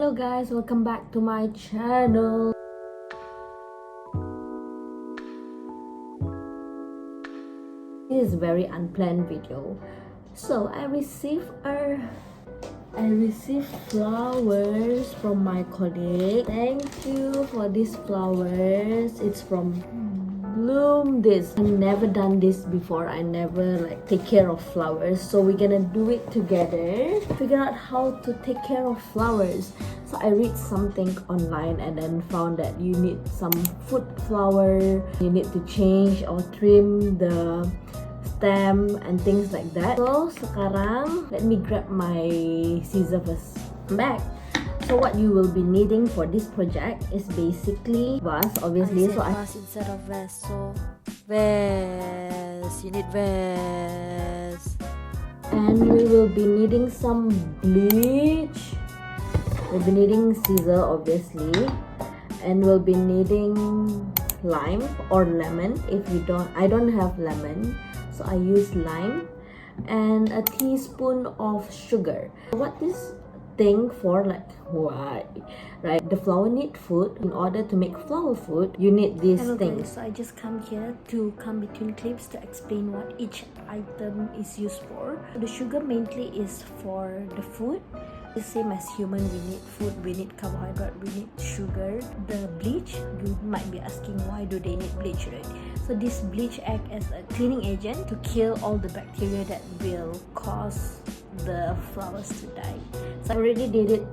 Hello guys, welcome back to my channel. This is a very unplanned video. So I received flowers from my colleague. Thank you for these flowers. It's from Bloom This. I've never done this before. I never take care of flowers, so we're gonna do it together. Figure out how to take care of flowers. So I read something online and then found that you need some food flower. You need to change or trim the stem and things like that. So sekarang let me grab my scissor first. I'm back. So what you will be needing for this project is basically vase, obviously. So I vase instead of vase. So vase, you need vase. And we will be needing some bleach. We'll be needing scissor, obviously, and we'll be needing lime or lemon. If you don't, I don't have lemon, so I use lime, and a teaspoon of sugar. What this thing for, why, right? The flower need food. In order to make flower food, you need these things. Guys, so I just come here to come between clips to explain what each item is used for. The sugar mainly is for the food. The same as human, we need food, we need carbohydrate, we need sugar. The bleach, you might be asking why do they need bleach, right? So this bleach acts as a cleaning agent to kill all the bacteria that will cause the flowers to die. So I already did it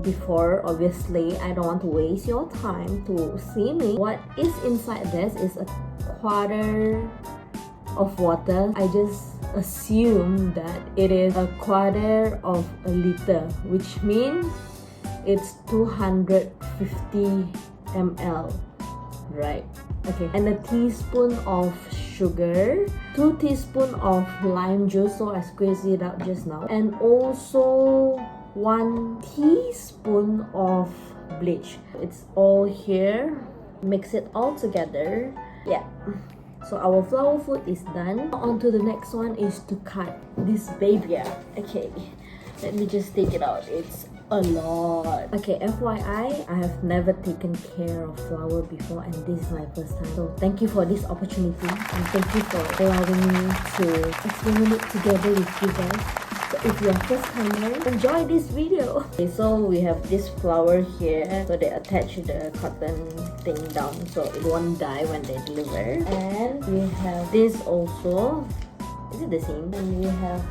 before, obviously. I don't want to waste your time to see me. What is inside this is a quarter of water. I just assume that it is a quarter of a liter, which means it's 250 ml, right? Okay, and a teaspoon of sugar, 2 teaspoons of lime juice, so I squeezed it out just now, and also 1 teaspoon of bleach. It's all here. Mix it all together. Yeah. So our flower food is done. On to the next one is to cut this baby. Okay, let me just take it out. It's a lot. Okay, FYI, I have never taken care of flower before and this is my first time. So thank you for this opportunity and thank you for allowing me to experiment it together with you guys. So if you're a first timer, enjoy this video. Okay, so we have this flower here. So they attach the cotton thing down so it won't die when they deliver. And we have this also. Is it the same? And we have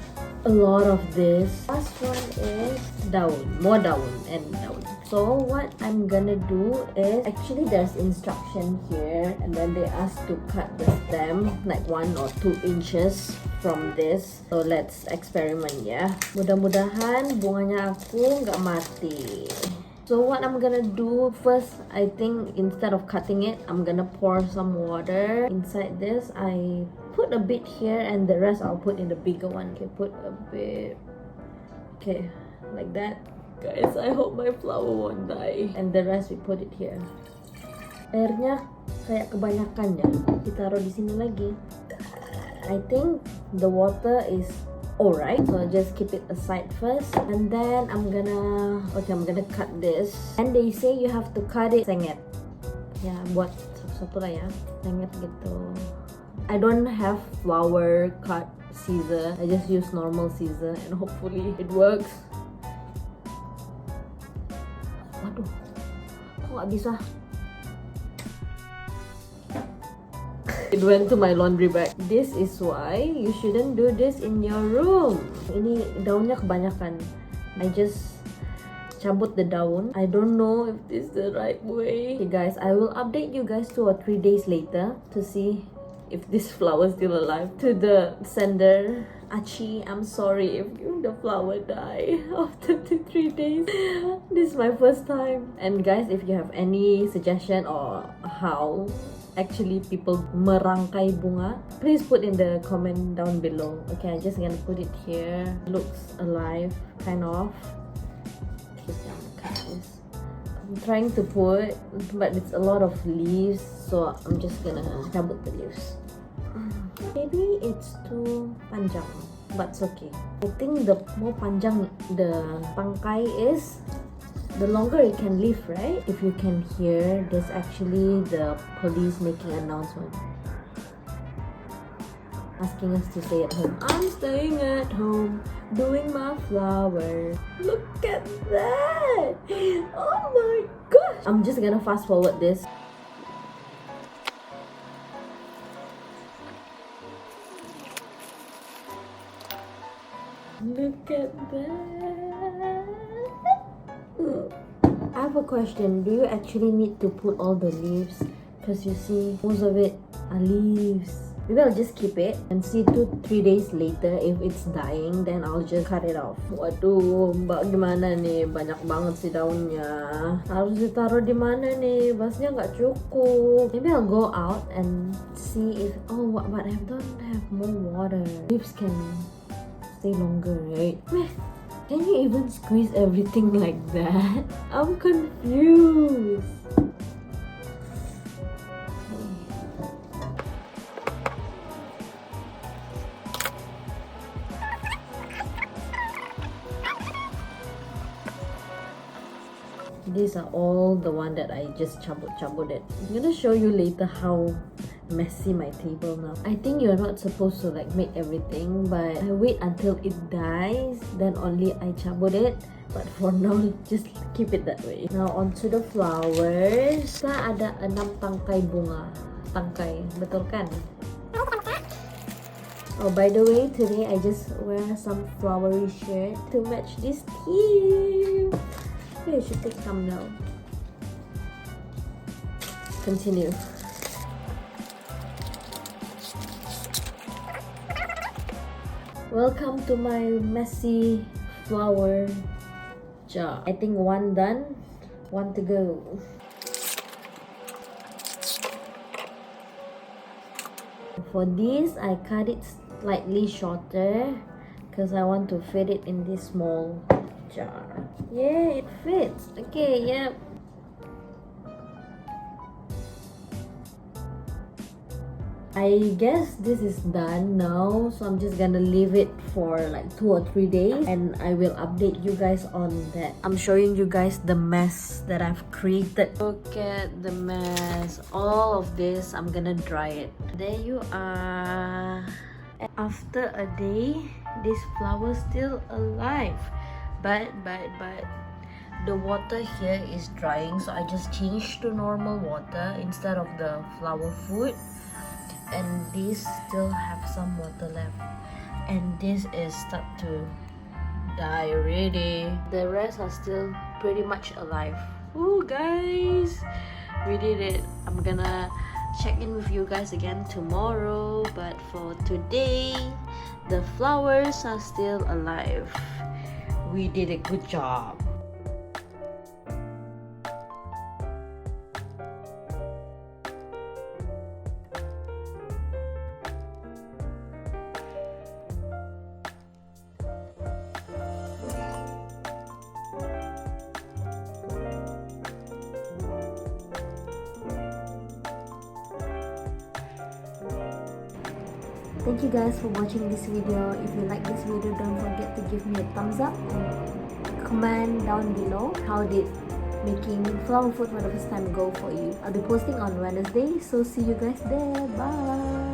a lot of this. Last one is daun, more daun and daun. So what I'm gonna do is, actually there's instruction here and then they ask to cut the stem like 1 or 2 inches from this. So let's experiment ya. Mudah-mudahan bunganya aku nggak mati. So what I'm gonna do first, I think instead of cutting it, I'm gonna pour some water inside this. I put a bit here and the rest I'll put in the bigger one. Okay, put a bit. Okay, like that. Guys, I hope my flower won't die. And the rest we put it here. Airnya kayak kebanyakan ya. Kita taruh di sini lagi. I think the water is alright, so just keep it aside first. And then I'm gonna cut this. And they say you have to cut it sengit. Ya, buat satu lah ya. Sengit gitu. I don't have flower cut scissor. I just use normal scissor and hopefully it works. Waduh, kok nggak bisa? It went to my laundry bag. This is why you shouldn't do this in your room. Ini daunnya kebanyakan. I just cabut the daun. I don't know if this is the right way. Okay guys, I will update you guys 2 or 3 days later to see if this flower is still alive. To the sender, Achi, I'm sorry if the flower die after 2-3 days. This is my first time. And guys, if you have any suggestion or how actually people merangkai bunga, please put in the comment down below. Okay, I'm just gonna put it here. Looks alive, kind of. Just gonna cut this. I'm trying to put, but it's a lot of leaves, so I'm just gonna cabut the leaves. Maybe it's too panjang, but it's okay. I think the more panjang the pangkai is, the longer it can live, right? If you can hear, there's actually the police making announcement asking us to stay at home. I'm staying at home doing my flower. Look at that! Oh my gosh! I'm just gonna fast forward this. Look at that! I have a question. Do you actually need to put all the leaves? Because you see, most of it are leaves. Maybe I'll just keep it and see 2-3 days later if it's dying, then I'll just cut it off. Waduh, mbak gimana nih? Banyak banget sih daunnya. Harus ditaruh di mana nih? Vasnya nggak cukup. Maybe I'll go out and see if what I don't have more water. Leaves can stay longer, right? Can you even squeeze everything like that? I'm confused. These are all the one that I just cabut it. I'm gonna show you later how messy my table now. I think you're not supposed to like make everything, but I wait until it dies, then only I cabut it. But for now, just keep it that way. Now onto the flowers. Kita ada 6 tangkai bunga. Tangkai, betul kan? Oh, by the way, today I just wear some flowery shirt to match this theme. Okay, I should take some now. Continue. Welcome to my messy flower jar. I think 1 done, 1 to go. For this, I cut it slightly shorter because I want to fit it in this small jar. Yeah, it fits. Okay, yep. I guess this is done now, so I'm just gonna leave it for like 2 or 3 days and I will update you guys on that. I'm showing you guys the mess that I've created. Look at the mess. All of this, I'm gonna dry it. There you are. After a day, this flower's still alive. But the water here is drying, so I just changed to normal water instead of the flower food. And these still have some water left, and this is start to die already. The rest are still pretty much alive. Ooh, guys, we did it. I'm gonna check in with you guys again tomorrow, but for today the flowers are still alive. We did a good job. Thank you guys for watching this video. If you like this video, don't forget to give me a thumbs up and comment down below how did making flower food for the first time go for you. I'll be posting on Wednesday, so see you guys there. Bye.